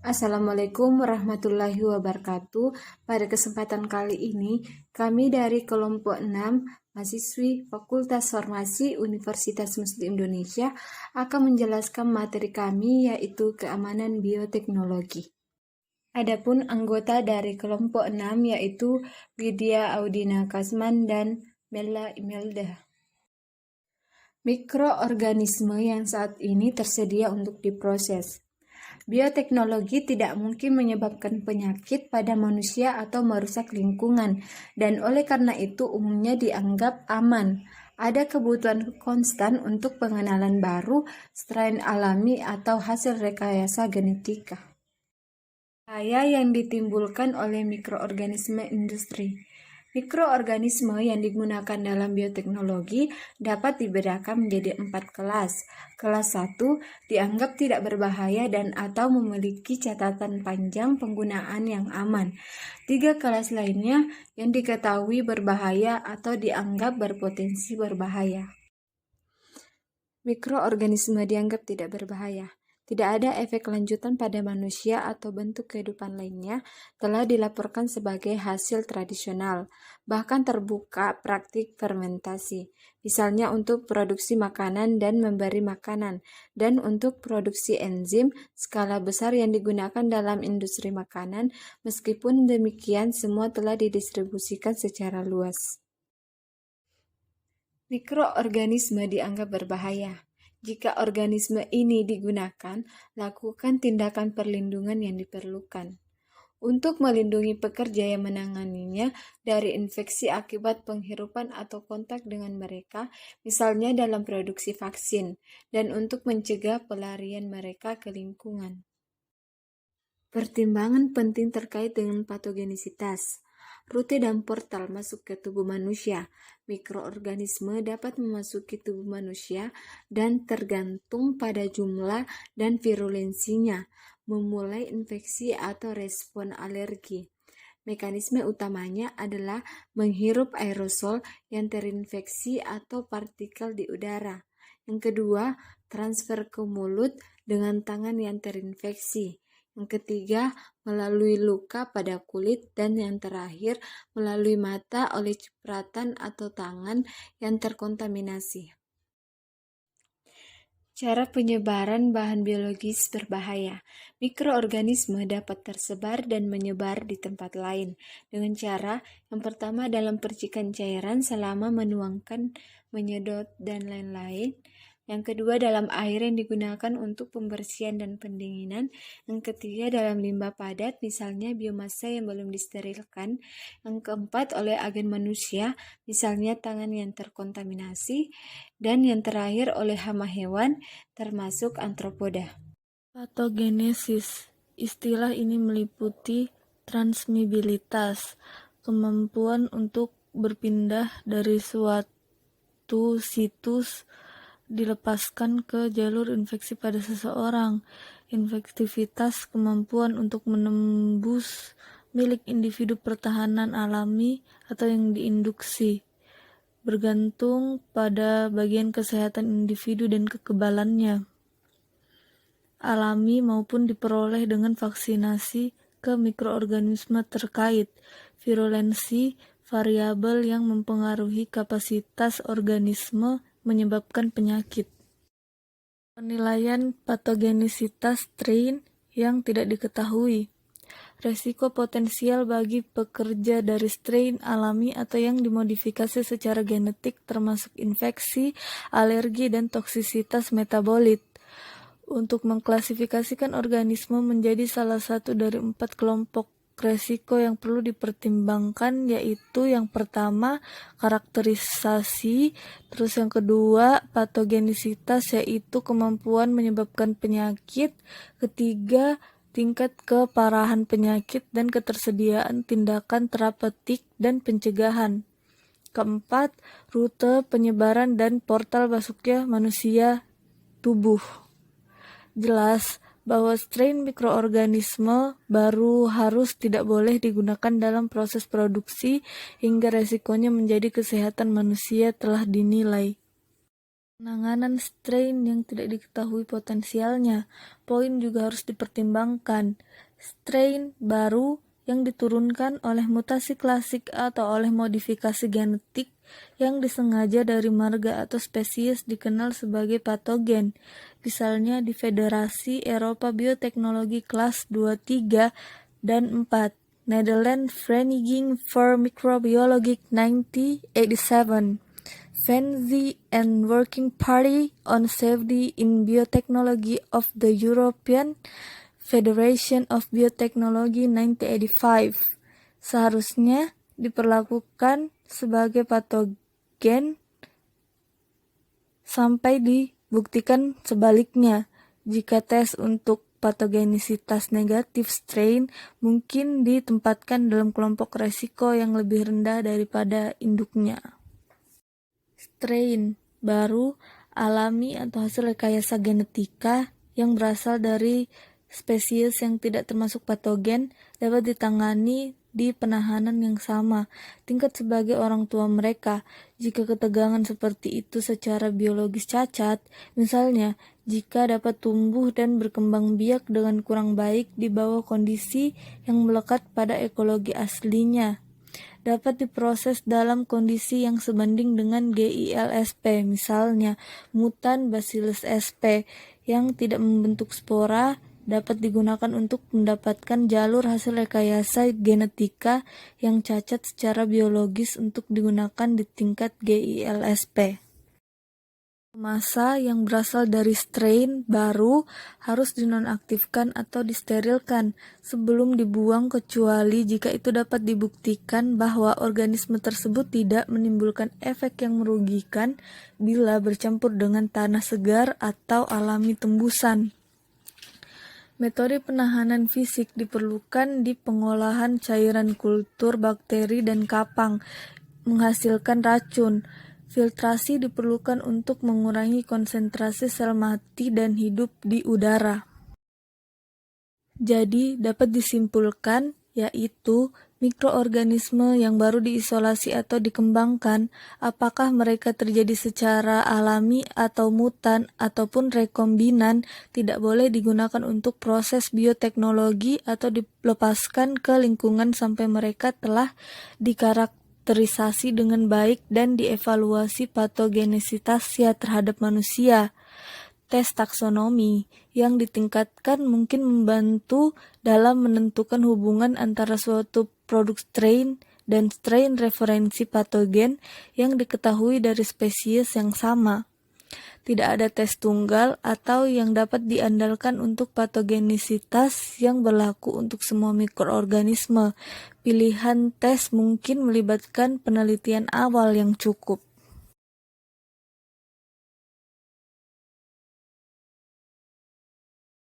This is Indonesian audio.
Assalamualaikum warahmatullahi wabarakatuh. Pada kesempatan kali ini, kami dari kelompok 6 mahasiswi Fakultas Farmasi Universitas Muslim Indonesia akan menjelaskan materi kami, yaitu keamanan bioteknologi. Adapun anggota dari kelompok 6 yaitu Lydia Audina Kasman dan Mela Imelda. Mikroorganisme yang saat ini tersedia untuk diproses. Bioteknologi tidak mungkin menyebabkan penyakit pada manusia atau merusak lingkungan, dan oleh karena itu umumnya dianggap aman. Ada kebutuhan konstan untuk pengenalan baru, strain alami, atau hasil rekayasa genetika. Bahaya yang ditimbulkan oleh mikroorganisme industri. Mikroorganisme yang digunakan dalam bioteknologi dapat dibedakan menjadi 4 kelas. Kelas 1 dianggap tidak berbahaya dan atau memiliki catatan panjang penggunaan yang aman. 3 kelas lainnya yang diketahui berbahaya atau dianggap berpotensi berbahaya. Mikroorganisme dianggap tidak berbahaya. Tidak ada efek lanjutan pada manusia atau bentuk kehidupan lainnya, telah dilaporkan sebagai hasil tradisional, bahkan terbuka praktik fermentasi, misalnya untuk produksi makanan dan memberi makanan, dan untuk produksi enzim skala besar yang digunakan dalam industri makanan. Meskipun demikian, semua telah didistribusikan secara luas. Mikroorganisme dianggap berbahaya. Jika organisme ini digunakan, lakukan tindakan perlindungan yang diperlukan untuk melindungi pekerja yang menanganinya dari infeksi akibat penghirupan atau kontak dengan mereka, misalnya dalam produksi vaksin, dan untuk mencegah pelarian mereka ke lingkungan. Pertimbangan penting terkait dengan patogenisitas. Rute dan portal masuk ke tubuh manusia. Mikroorganisme dapat memasuki tubuh manusia dan tergantung pada jumlah dan virulensinya, memulai infeksi atau respon alergi. Mekanisme utamanya adalah menghirup aerosol yang terinfeksi atau partikel di udara. Yang kedua, transfer ke mulut dengan tangan yang terinfeksi. Yang ketiga, melalui luka pada kulit, dan yang terakhir, melalui mata oleh cipratan atau tangan yang terkontaminasi. Cara penyebaran bahan biologis berbahaya. Mikroorganisme dapat tersebar dan menyebar di tempat lain dengan cara yang pertama dalam percikan cairan selama menuangkan, menyedot, dan lain-lain. Yang kedua dalam air yang digunakan untuk pembersihan dan pendinginan. Yang ketiga dalam limbah padat, misalnya biomasa yang belum disterilkan. Yang keempat oleh agen manusia, misalnya tangan yang terkontaminasi. Dan yang terakhir oleh hama hewan, termasuk antropoda. Patogenesis. Istilah ini meliputi transmibilitas, kemampuan untuk berpindah dari suatu situs dilepaskan ke jalur infeksi pada seseorang. Infektivitas, kemampuan untuk menembus milik individu pertahanan alami atau yang diinduksi, bergantung pada bagian kesehatan individu dan kekebalannya, alami maupun diperoleh dengan vaksinasi ke mikroorganisme terkait. Virulensi, variabel yang mempengaruhi kapasitas organisme menyebabkan penyakit. Penilaian patogenisitas strain yang tidak diketahui. Resiko potensial bagi pekerja dari strain alami atau yang dimodifikasi secara genetik termasuk infeksi, alergi, dan toksisitas metabolit. Untuk mengklasifikasikan organisme menjadi salah satu dari 4 kelompok resiko yang perlu dipertimbangkan, yaitu yang pertama karakterisasi, terus yang kedua patogenisitas yaitu kemampuan menyebabkan penyakit, ketiga tingkat keparahan penyakit dan ketersediaan tindakan terapeutik dan pencegahan, keempat rute penyebaran dan portal masuknya manusia tubuh. Jelas bahwa strain mikroorganisme baru harus tidak boleh digunakan dalam proses produksi hingga resikonya menjadi kesehatan manusia telah dinilai. Penanganan strain yang tidak diketahui potensialnya. Poin juga harus dipertimbangkan. Strain baru yang diturunkan oleh mutasi klasik atau oleh modifikasi genetik yang disengaja dari marga atau spesies dikenal sebagai patogen. Misalnya di Federasi Eropa Bioteknologi kelas 2, 3, dan 4. Netherlands Vereniging for Microbiologic 1987. Fancy and Working Party on Safety in Biotechnology of the European Federation of Biotechnology 1985. Seharusnya diperlakukan sebagai patogen sampai dibuktikan sebaliknya. Jika tes untuk patogenisitas negatif strain mungkin ditempatkan dalam kelompok resiko yang lebih rendah daripada induknya. Strain baru alami atau hasil rekayasa genetika yang berasal dari spesies yang tidak termasuk patogen dapat ditangani di penahanan yang sama tingkat sebagai orang tua mereka. Jika ketegangan seperti itu secara biologis cacat, misalnya jika dapat tumbuh dan berkembang biak dengan kurang baik di bawah kondisi yang melekat pada ekologi aslinya, dapat diproses dalam kondisi yang sebanding dengan GILSP, misalnya mutan Bacillus sp yang tidak membentuk spora dapat digunakan untuk mendapatkan jalur hasil rekayasa genetika yang cacat secara biologis untuk digunakan di tingkat GILSP. Massa yang berasal dari strain baru harus dinonaktifkan atau disterilkan sebelum dibuang kecuali jika itu dapat dibuktikan bahwa organisme tersebut tidak menimbulkan efek yang merugikan bila bercampur dengan tanah segar atau alami tembusan. Metode penahanan fisik diperlukan di pengolahan cairan kultur bakteri dan kapang menghasilkan racun. Filtrasi diperlukan untuk mengurangi konsentrasi sel mati dan hidup di udara. Jadi, dapat disimpulkan yaitu mikroorganisme yang baru diisolasi atau dikembangkan, apakah mereka terjadi secara alami atau mutan ataupun rekombinan, tidak boleh digunakan untuk proses bioteknologi atau dilepaskan ke lingkungan sampai mereka telah dikarakterisasi dengan baik dan dievaluasi patogenisitasnya terhadap manusia. Tes taksonomi yang ditingkatkan mungkin membantu dalam menentukan hubungan antara suatu produk strain dan strain referensi patogen yang diketahui dari spesies yang sama. Tidak ada tes tunggal atau yang dapat diandalkan untuk patogenisitas yang berlaku untuk semua mikroorganisme. Pilihan tes mungkin melibatkan penelitian awal yang cukup.